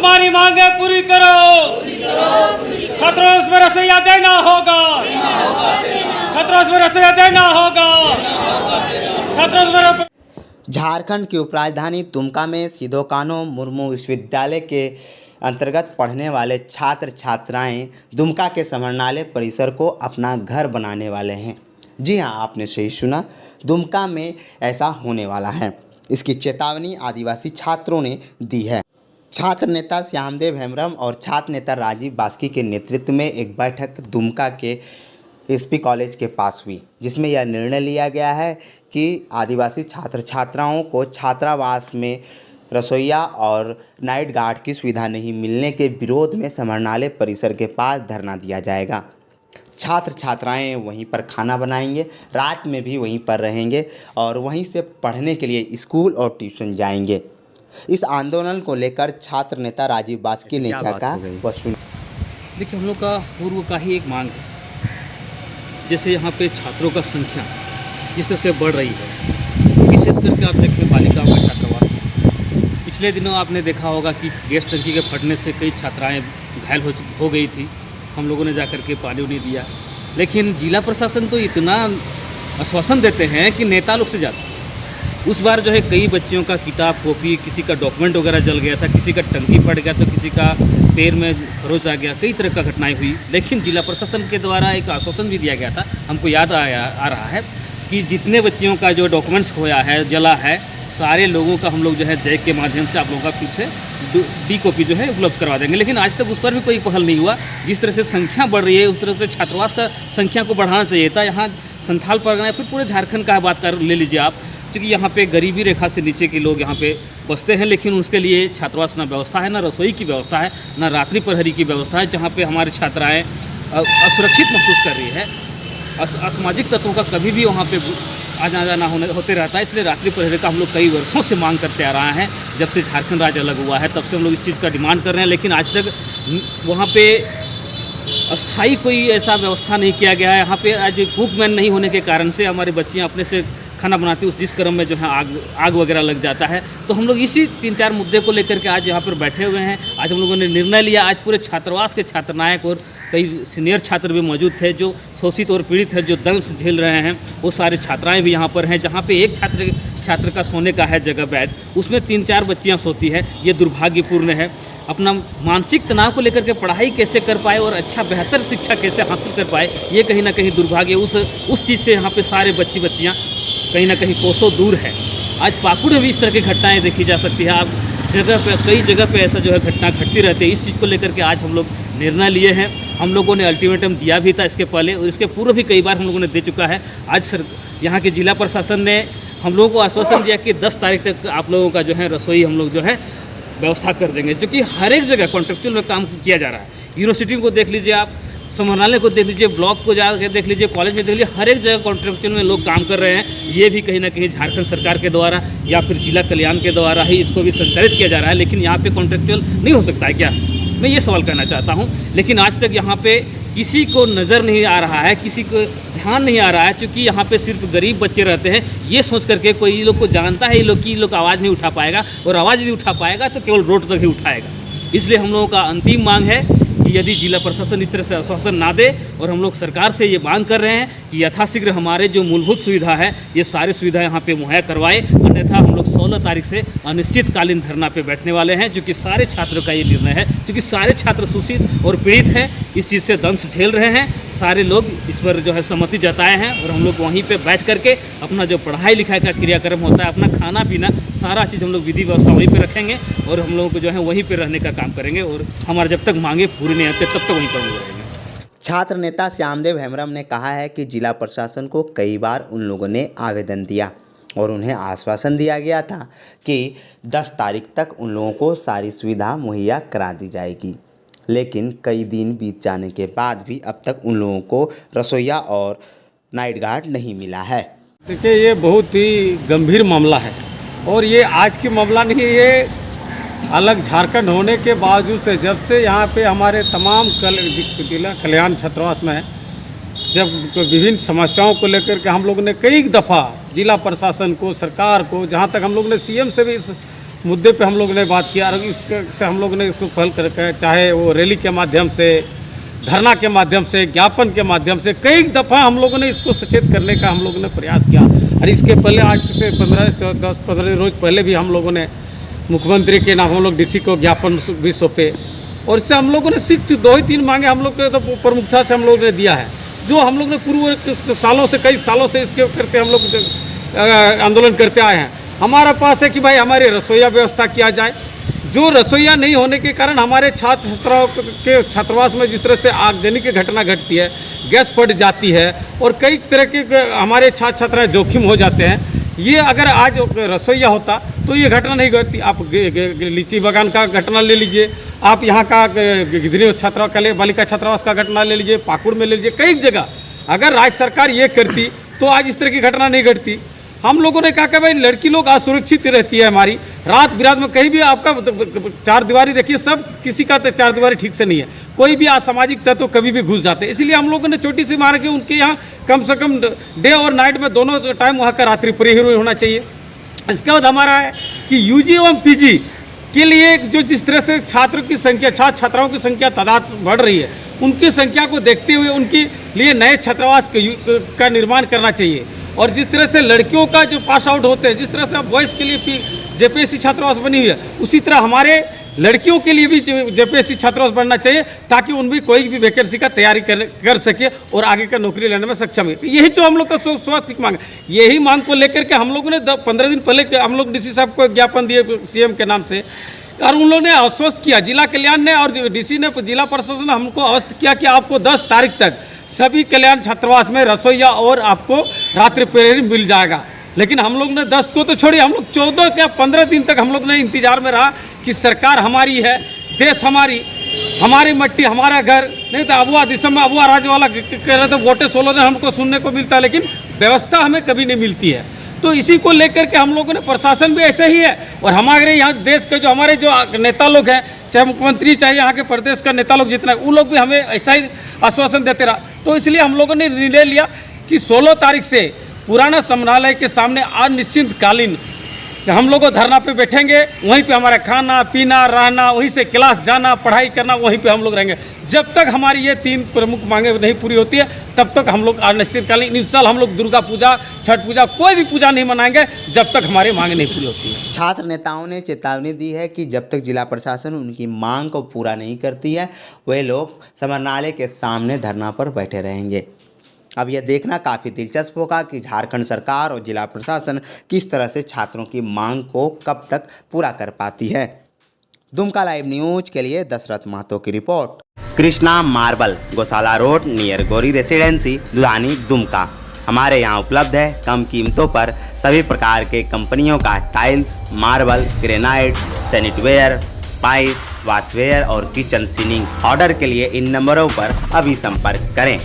हमारी मांगे पूरी करो। छात्रों में रसोईया देना होगा। छात्रों में रसोईया देना होगा। छात्रों में झारखंड की उपराजधानी दुमका में सिधो कान्हू मुर्मू विश्वविद्यालय के अंतर्गत पढ़ने वाले छात्र छात्राएं दुमका के समरणालय परिसर को अपना घर बनाने वाले हैं। जी हां, आपने सही सुना, दुमका में ऐसा होने वाला है। इसकी चेतावनी आदिवासी छात्रों ने दी है। छात्र नेता श्यामदेव हेम्ब्रम और छात्र नेता राजीव बास्की के नेतृत्व में एक बैठक दुमका के एसपी कॉलेज के पास हुई, जिसमें यह निर्णय लिया गया है कि आदिवासी छात्र छात्राओं को छात्रावास में रसोइया और नाइट गार्ड की सुविधा नहीं मिलने के विरोध में समरणालय परिसर के पास धरना दिया जाएगा। छात्र छात्राएं वहीं पर खाना बनाएंगे, रात में भी वहीं पर रहेंगे और वहीं से पढ़ने के लिए स्कूल और ट्यूशन जाएंगे। इस आंदोलन को लेकर छात्र नेता राजीव बास्की ने क्या कहा वह सुनिए। देखिए, हम लोग का पूर्व का ही एक मांग है। जैसे यहाँ पे छात्रों का संख्या जिस तरह से बढ़ रही है, विशेष करके आप देखें बालिकाओं का छात्रावास। पिछले दिनों आपने देखा होगा कि गैस टंकी के फटने से कई छात्राएं घायल हो गई थी। हम लोगों ने जाकर के पानी उन्हें दिया, लेकिन जिला प्रशासन तो इतना आश्वासन देते हैं कि नेता लोग से ज़्यादा। उस बार जो है कई बच्चियों का किताब कॉपी, किसी का डॉक्यूमेंट वगैरह जल गया था, किसी का टंकी फट गया, तो किसी का पैर में खरोच आ गया, कई तरह का घटनाएं हुई। लेकिन जिला प्रशासन के द्वारा एक आश्वासन भी दिया गया था, हमको याद आ रहा है कि जितने बच्चियों का जो डॉक्यूमेंट्स खोया है, जला है, सारे लोगों का हम लोग जो है जैक के माध्यम से आप लोगों का फिर से डी कॉपी जो है उपलब्ध करवा देंगे। लेकिन आज तक उस पर भी कोई पहल नहीं हुआ। जिस तरह से संख्या बढ़ रही है, उस तरह से छात्रावास का संख्या को बढ़ाना चाहिए था। यहाँ संथाल परगना फिर पूरे झारखंड का बात कर ले लीजिए आप, क्योंकि यहाँ पे गरीबी रेखा से नीचे के लोग यहाँ पे बसते हैं, लेकिन उसके लिए छात्रावास ना व्यवस्था है, ना रसोई की व्यवस्था है, ना रात्रि प्रहरी की व्यवस्था है, जहाँ पे हमारी छात्राएँ असुरक्षित महसूस कर रही है। असामाजिक तत्वों का कभी भी वहाँ पे आना जाना होते रहता है। इसलिए रात्रि प्रहरी का हम लोग कई वर्षों से मांग करते आ रहे हैं। जब से झारखंड राज्य अलग हुआ है तब से हम लोग इस चीज़ का डिमांड कर रहे हैं, लेकिन आज तक वहाँ पे अस्थाई कोई ऐसा व्यवस्था नहीं किया गया है। यहाँ पे आज कुकमैन नहीं होने के कारण से हमारी बच्चियाँ अपने से खाना बनाती है, उस जिस क्रम में जो है आग वगैरह लग जाता है। तो हम लोग इसी 3-4 मुद्दे को लेकर के आज यहाँ पर बैठे हुए हैं। आज हम लोगों ने निर्णय लिया। आज पूरे छात्रावास के छात्र नायक और कई सीनियर छात्र भी मौजूद थे जो शोषित और पीड़ित है, जो दंश झेल रहे हैं। वो सारे छात्राएं भी यहाँ पर हैं। जहाँ पे एक छात्र का सोने का है जगह बेड, उसमें 3-4 बच्चियाँ सोती है। ये दुर्भाग्यपूर्ण है। अपना मानसिक तनाव को लेकर के पढ़ाई कैसे कर पाए और अच्छा बेहतर शिक्षा कैसे हासिल कर पाए, ये कहीं ना कहीं दुर्भाग्य उस चीज़ से यहाँ पे सारे बच्चियाँ कहीं ना कहीं कोसों दूर है। आज पाकुड़ में भी इस तरह की घटनाएँ देखी जा सकती है। आप कई जगह पे ऐसा जो है घटना घटती रहती है। इस चीज़ को लेकर के आज हम लोग निर्णय लिए हैं। हम लोगों ने अल्टीमेटम दिया भी था इसके पहले, और इसके पूर्व भी कई बार हम लोगों ने दे चुका है। आज यहाँ के जिला प्रशासन ने हम लोगों को आश्वासन दिया कि 10 तारीख तक आप लोगों का जो है रसोई हम लोग जो है व्यवस्था कर देंगे, जो कि हर एक जगह कॉन्ट्रेक्चुअल में काम किया जा रहा है। यूनिवर्सिटी को देख लीजिए आप, समरणालय को देख लीजिए, ब्लॉक को जाकर देख लीजिए, कॉलेज में देख लीजिए, हर एक जगह कॉन्ट्रेक्चुअल में लोग काम कर रहे हैं। ये भी कहीं ना कहीं झारखंड सरकार के द्वारा या फिर जिला कल्याण के द्वारा ही इसको भी संचालित किया जा रहा है। लेकिन यहाँ पे कॉन्ट्रेक्चुअल नहीं हो सकता है क्या? मैं ये सवाल करना चाहता हूँ। लेकिन आज तक यहाँ पे किसी को नज़र नहीं आ रहा है, किसी को ध्यान नहीं आ रहा है, क्योंकि यहाँ पे सिर्फ गरीब बच्चे रहते हैं। ये सोच करके कोई ये लोग को जानता है ये लोग आवाज़ नहीं उठा पाएगा, और आवाज़ नहीं उठा पाएगा तो केवल रोड तक ही उठाएगा। इसलिए हम लोगों का अंतिम मांग है कि यदि जिला प्रशासन इस तरह से आश्वासन ना दे, और हम लोग सरकार से ये मांग कर रहे हैं कि यथाशीघ्र हमारे जो मूलभूत सुविधा है ये सारी सुविधा यहाँ पे मुहैया करवाए, अन्यथा हम लोग 16 तारीख से अनिश्चितकालीन धरना पे बैठने वाले हैं। जो कि सारे छात्रों का ये निर्णय है, क्योंकि सारे छात्र शोषित और पीड़ित हैं, इस चीज़ से दंश झेल रहे हैं। सारे लोग इस पर जो है सहमति जताए हैं, और हम लोग वहीं पे बैठ करके अपना जो पढ़ाई लिखाई का क्रियाक्रम होता है, अपना खाना पीना सारा चीज़ हम लोग विधि व्यवस्था वहीं पे रखेंगे, और हम लोगों को जो है वहीं पे रहने का काम करेंगे। और हमारे जब तक मांगे पूरी नहीं आते तब तक वहीं पर रहेंगे। छात्र नेता श्यामदेव हेम्ब्रम ने कहा है कि जिला प्रशासन को कई बार उन लोगों ने आवेदन दिया और उन्हें आश्वासन दिया गया था कि 10 तारीख तक उन लोगों को सारी सुविधा मुहैया करा दी जाएगी, लेकिन कई दिन बीत जाने के बाद भी अब तक उन लोगों को रसोइया और नाइट गार्ड नहीं मिला है। देखिए, ये बहुत ही गंभीर मामला है, और ये आज की मामला नहीं है। ये अलग झारखंड होने के बावजूद से जब से यहाँ पे हमारे तमाम जिला कल्याण छात्रावास में जब विभिन्न समस्याओं को लेकर के हम लोग ने कई दफ़ा जिला प्रशासन को, सरकार को, जहाँ तक हम लोग ने सीएम से भी इस मुद्दे पे हम लोग ने बात किया और इससे हम लोग ने इसको पहल करके, चाहे वो रैली के माध्यम से, धरना के माध्यम से, ज्ञापन के माध्यम से, कई दफ़ा हम लोगों ने इसको सचेत करने का हम लोगों ने प्रयास किया। और इसके पहले आज से 10-15 रोज पहले भी हम लोगों ने मुख्यमंत्री के नाम हम लोग डीसी को ज्ञापन भी सौंपे और इससे हम लोगों ने सिर्फ 2 ही 3 मांगे हम लोग के तो प्रमुखता से हम लोगों ने दिया है, जो हम लोग ने पूर्व सालों से, कई सालों से इसके करते हम लोग आंदोलन करते आए हैं। हमारा पास है कि भाई हमारी रसोईया व्यवस्था किया जाए। जो रसोईया नहीं होने के कारण हमारे छात्र छात्राओं के छात्रावास में जिस तरह से आगजनी की घटना घटती है, गैस फट जाती है और कई तरह के हमारे छात्र छात्राएँ जोखिम हो जाते हैं, ये अगर आज रसोईया होता तो ये घटना नहीं घटती। आप लीची बागान का घटना ले लीजिए, आप यहाँ का गिदनी छात्रा का बालिका छात्रावास का घटना ले लीजिए, पाकुड़ में ले लीजिए, कई जगह अगर राज्य सरकार ये करती तो आज इस तरह की घटना नहीं घटती। हम लोगों ने कहा कि भाई लड़की लोग असुरक्षित रहती है हमारी, रात बिरात में कहीं भी आपका चारदीवारी देखिए, सब किसी का तो चारदीवारी ठीक से नहीं है, कोई भी असामाजिक तत्व तो कभी भी घुस जाते हैं। इसलिए हम लोगों ने छोटी सी मांग की उनके यहाँ कम से कम डे और नाइट में दोनों टाइम वहाँ का रात्रि परिवहन होना चाहिए। इसके बाद हमारा है कि यूजी एवं पीजी के लिए जो जिस तरह से छात्रों की संख्या, छात्र छात्राओं की संख्या तादाद बढ़ रही है, उनकी संख्या को देखते हुए उनके लिए नए छात्रावास का निर्माण करना चाहिए। और जिस तरह से लड़कियों का जो पास आउट होते हैं, जिस तरह से बॉयज़ के लिए जेपीएससी छात्रावास बनी हुई है, उसी तरह हमारे लड़कियों के लिए भी जेपीएससी छात्रावास बनना चाहिए ताकि उनमें कोई भी वैकेंसी का तैयारी कर सके और आगे का नौकरी लेने में सक्षम है। यही तो हम लोग का स्वास्थ्य मांग है। यही मांग को लेकर के हम लोगों ने 15 दिन पहले हम लोग डीसी साहब को ज्ञापन दिए सीएम के नाम से और उन लोगों ने आश्वस्त किया, जिला कल्याण ने और डीसी ने, जिला प्रशासन ने हमको आश्वस्त किया कि आपको 10 तारीख तक सभी कल्याण छात्रावास में रसोईया और आपको रात्रि परिवहन मिल जाएगा। लेकिन हम लोग ने 10 को तो छोड़िए, हम लोग 14 या 15 दिन तक हम लोग ने इंतजार में रहा कि सरकार हमारी है, देश हमारी मट्टी हमारा घर। नहीं तो अबुआ दिसंबर में अबुआ राज वाला कह रहे थे वोटे 16 दिन हमको सुनने को मिलता है, लेकिन व्यवस्था हमें कभी नहीं मिलती है। तो इसी को लेकर के हम लोगों ने, प्रशासन भी ऐसे ही है और हमारे यहाँ देश के जो हमारे जो नेता लोग हैं, चाहे मुख्यमंत्री चाहे यहाँ के प्रदेश का नेता लोग जितना, वो लोग भी हमें ऐसा ही आश्वासन देते रहा। तो इसलिए हम लोगों ने निर्णय लिया कि 16 तारीख से पुराना संग्रहालय के सामने अनिश्चितकालीन हम लोग धरना पे बैठेंगे। वहीं पे हमारा खाना पीना रहना, वहीं से क्लास जाना, पढ़ाई करना, वहीं पे हम लोग रहेंगे। जब तक हमारी ये 3 प्रमुख मांगे नहीं पूरी होती है, तब तक हम लोग अनिश्चितकालीन, इस साल हम लोग दुर्गा पूजा, छठ पूजा, कोई भी पूजा नहीं मनाएंगे जब तक हमारी मांगे नहीं पूरी होती है। छात्र नेताओं ने चेतावनी दी है कि जब तक जिला प्रशासन उनकी मांग को पूरा नहीं करती है, वे लोग समरनालय के सामने धरना पर बैठे रहेंगे। अब यह देखना काफ़ी दिलचस्प होगा कि झारखंड सरकार और जिला प्रशासन किस तरह से छात्रों की मांग को कब तक पूरा कर पाती है। दुमका लाइव न्यूज के लिए दशरथ महतो की रिपोर्ट। कृष्णा मार्बल, गौशाला road near Gauri residency, Dudhani, Dumka. हमारे यहाँ उपलब्ध है कम कीमतों पर सभी प्रकार के कंपनियों का टाइल्स, मार्बल, ग्रेनाइट, सैनिटवेयर, पाइप, वॉशवेयर और किचन सीलिंग। ऑर्डर के लिए इन नंबरों पर अभी संपर्क करें।